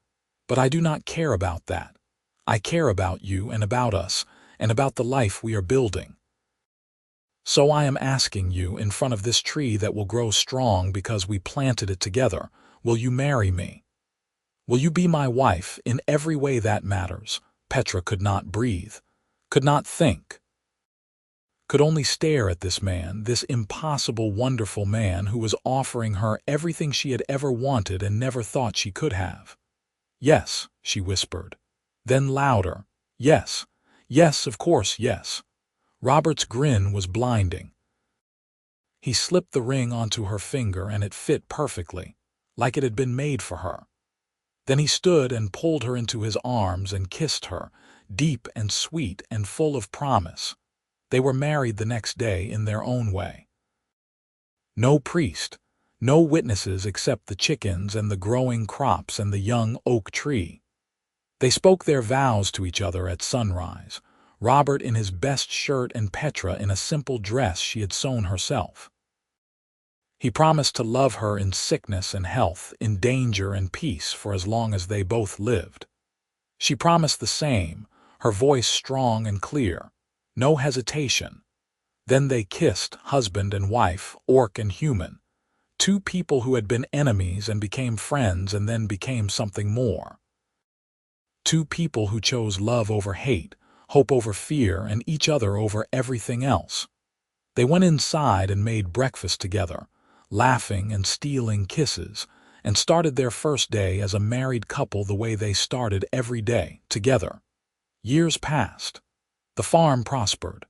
[SPEAKER 1] But I do not care about that. I care about you and about us, and about the life we are building. So I am asking you, in front of this tree that will grow strong because we planted it together, will you marry me? Will you be my wife in every way that matters?" Petra could not breathe, could not think, could only stare at this man, this impossible, wonderful man who was offering her everything she had ever wanted and never thought she could have. "Yes," she whispered. Then louder, "Yes, yes, of course, yes." Robert's grin was blinding. He slipped the ring onto her finger and it fit perfectly, like it had been made for her. Then he stood and pulled her into his arms and kissed her, deep and sweet and full of promise. They were married the next day in their own way. No priest, no witnesses except the chickens and the growing crops and the young oak tree. They spoke their vows to each other at sunrise, Robert in his best shirt and Petra in a simple dress she had sewn herself. He promised to love her in sickness and health, in danger and peace for as long as they both lived. She promised the same, her voice strong and clear, no hesitation. Then they kissed, husband and wife, orc and human, two people who had been enemies and became friends and then became something more. Two people who chose love over hate, hope over fear, and each other over everything else. They went inside and made breakfast together, laughing and stealing kisses, and started their first day as a married couple the way they started every day, together. Years passed. The farm prospered.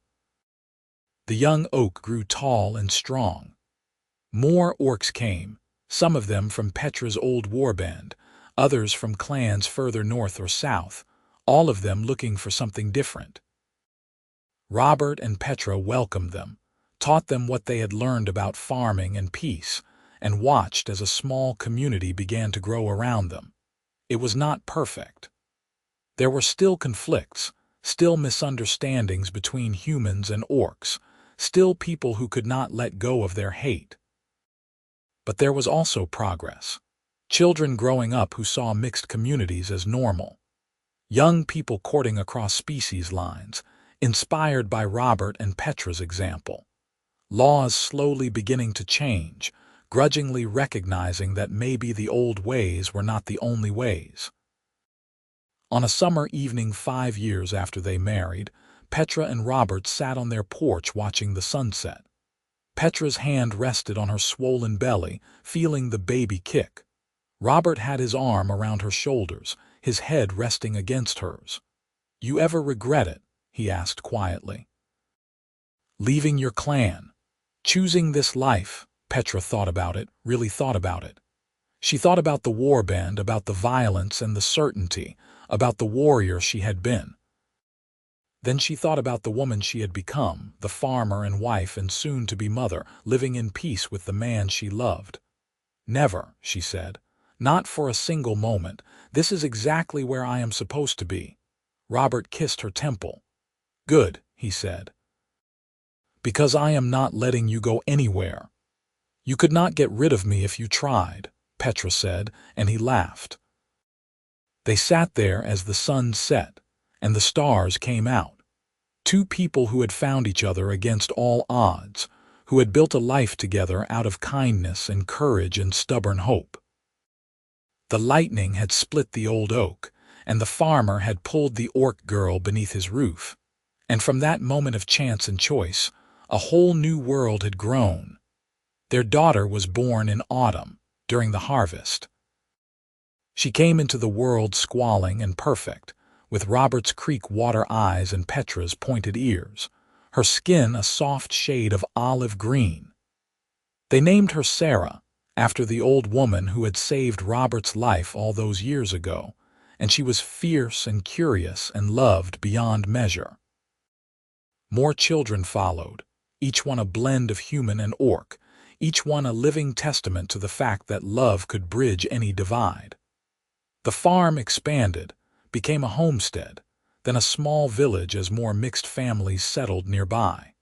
[SPEAKER 1] The young oak grew tall and strong. More orcs came, some of them from Petra's old warband, others from clans further north or south, all of them looking for something different. Robert and Petra welcomed them, taught them what they had learned about farming and peace, and watched as a small community began to grow around them. It was not perfect. There were still conflicts, still misunderstandings between humans and orcs, still people who could not let go of their hate. But there was also progress. Children growing up who saw mixed communities as normal. Young people courting across species lines, inspired by Robert and Petra's example. Laws slowly beginning to change, grudgingly recognizing that maybe the old ways were not the only ways. On a summer evening 5 years after they married, Petra and Robert sat on their porch watching the sunset. Petra's hand rested on her swollen belly, feeling the baby kick. Robert had his arm around her shoulders, his head resting against hers. "You ever regret it?" he asked quietly. "Leaving your clan, choosing this life." Petra thought about it, really thought about it. She thought about the warband, about the violence and the certainty, about the warrior she had been. Then she thought about the woman she had become, the farmer and wife and soon-to-be mother, living in peace with the man she loved. "Never," she said. "Not for a single moment. This is exactly where I am supposed to be." Robert kissed her temple. "Good," he said. "Because I am not letting you go anywhere." "You could not get rid of me if you tried," Petra said, and he laughed. They sat there as the sun set, and the stars came out. Two people who had found each other against all odds, who had built a life together out of kindness and courage and stubborn hope. The lightning had split the old oak, and the farmer had pulled the orc girl beneath his roof. And from that moment of chance and choice, a whole new world had grown. Their daughter was born in autumn, during the harvest. She came into the world squalling and perfect, with Robert's creek water eyes and Petra's pointed ears, her skin a soft shade of olive green. They named her Sarah, after the old woman who had saved Robert's life all those years ago, and she was fierce and curious and loved beyond measure. More children followed, each one a blend of human and orc, each one a living testament to the fact that love could bridge any divide. The farm expanded, became a homestead, then a small village as more mixed families settled nearby.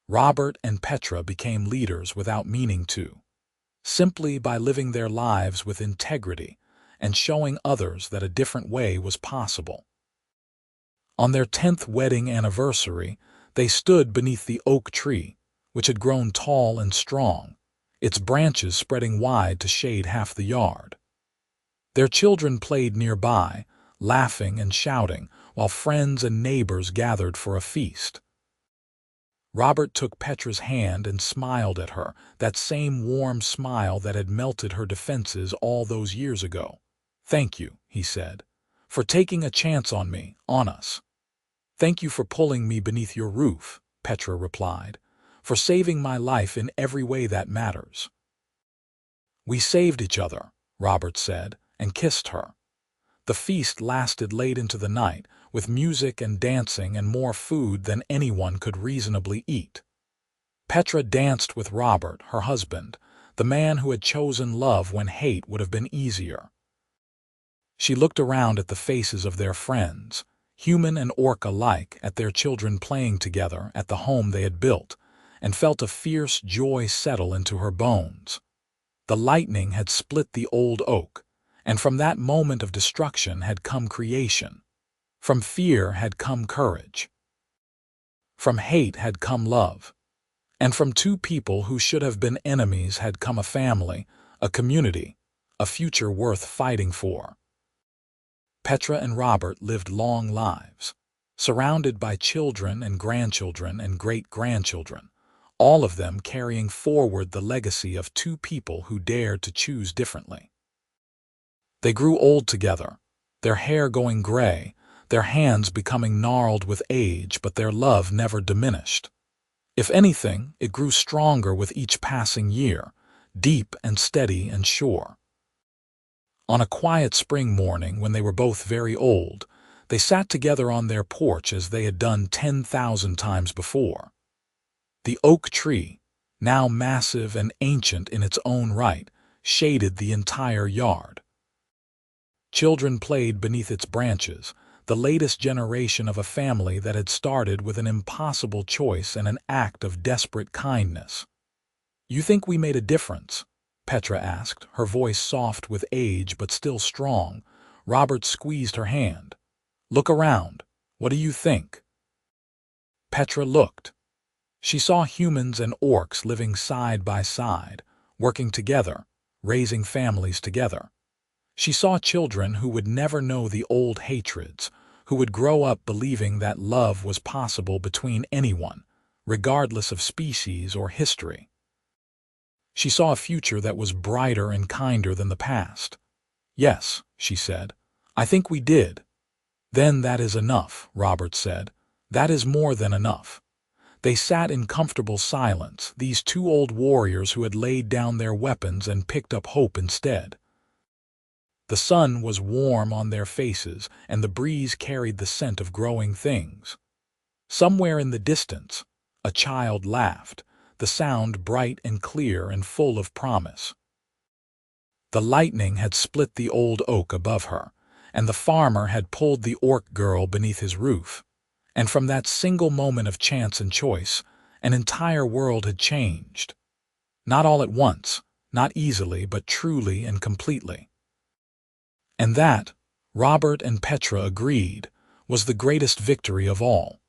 [SPEAKER 1] Robert and Petra became leaders without meaning to, simply by living their lives with integrity and showing others that a different way was possible. On their 10th wedding anniversary, they stood beneath the oak tree, which had grown tall and strong, its branches spreading wide to shade half the yard. Their children played nearby, laughing and shouting, while friends and neighbors gathered for a feast. Robert took Petra's hand and smiled at her, that same warm smile that had melted her defenses all those years ago. "Thank you," he said, "for taking a chance on me, on us." "Thank you for pulling me beneath your roof," Petra replied, "for saving my life in every way that matters." "We saved each other," Robert said, and kissed her. The feast lasted late into the night, with music and dancing and more food than anyone could reasonably eat. Petra danced with Robert, her husband, the man who had chosen love when hate would have been easier. She looked around at the faces of their friends, human and orc alike, at their children playing together at the home they had built, and felt a fierce joy settle into her bones. The lightning had split the old oak, and from that moment of destruction had come creation. From fear had come courage. From hate had come love. And from two people who should have been enemies had come a family, a community, a future worth fighting for. Petra and Robert lived long lives, surrounded by children and grandchildren and great-grandchildren, all of them carrying forward the legacy of two people who dared to choose differently. They grew old together, their hair going gray, their hands becoming gnarled with age, but their love never diminished. If anything, it grew stronger with each passing year, deep and steady and sure. On a quiet spring morning, when they were both very old, they sat together on their porch as they had done 10,000 times before. The oak tree, now massive and ancient in its own right, shaded the entire yard. Children played beneath its branches, the latest generation of a family that had started with an impossible choice and an act of desperate kindness. "You think we made a difference?" Petra asked, her voice soft with age but still strong. Robert squeezed her hand. "Look around. What do you think?" Petra looked. She saw humans and orcs living side by side, working together, raising families together. She saw children who would never know the old hatreds, who would grow up believing that love was possible between anyone, regardless of species or history. She saw a future that was brighter and kinder than the past. "Yes," she said, "I think we did." "Then that is enough," Robert said. "That is more than enough." They sat in comfortable silence, these two old warriors who had laid down their weapons and picked up hope instead. The sun was warm on their faces, and the breeze carried the scent of growing things. Somewhere in the distance, a child laughed, the sound bright and clear and full of promise. The lightning had split the old oak above her, and the farmer had pulled the orc girl beneath his roof. And from that single moment of chance and choice, an entire world had changed. Not all at once, not easily, but truly and completely. And that, Robert and Petra agreed, was the greatest victory of all.